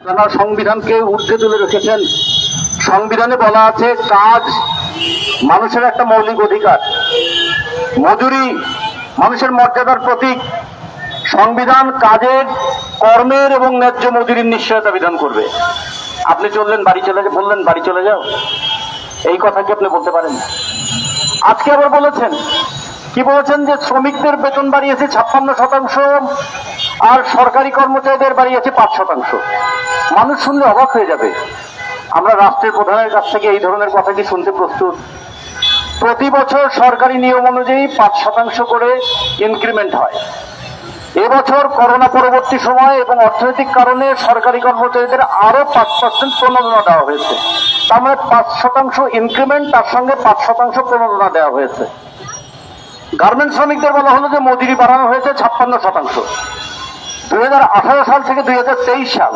তারা সংবিধানকে ঊর্ধ্বে তুলে রেখেছেন। সংবিধানে বলা আছে কাজ মানুষের একটা মৌলিক অধিকার, মজুরি মানুষের মর্যাদার প্রতীক। সংবিধান কাজের, কর্মের এবং ন্যায্য মজুরির নিশ্চয়তা বিধান করবে। আপনি বললেন বাড়ি চলে যাও, এই কথা কি আপনি বলতে পারেন? আজকে আবার বলেছেন, কি বলেছেন যে শ্রমিকদের বেতন বাড়িয়েছে 56%, আর সরকারি কর্মচারীদের বাড়িয়েছে 5%। মানুষ শুনলে অবাক হয়ে যাবে। আমরা রাষ্ট্রের প্রধানের কাছ থেকে এই ধরনের কথা কি শুনতে প্রস্তুত? প্রতি বছর সরকারি নিয়ম অনুযায়ী 5% করে ইনক্রিমেন্ট হয়। এবছর করোনা পরবর্তী সময় এবং অর্থনৈতিক কারণে সরকারি কর্মচারীদের আরো 5% প্রণোদনা দেওয়া হয়েছে। তার মানে 5% ইনক্রিমেন্ট, তার সঙ্গে 5% প্রণোদনা দেওয়া হয়েছে। গার্মেন্ট শ্রমিকদের বলা হলো যে মজুরি বাড়ানো হয়েছে 56%। 2018 সাল থেকে 2023 সাল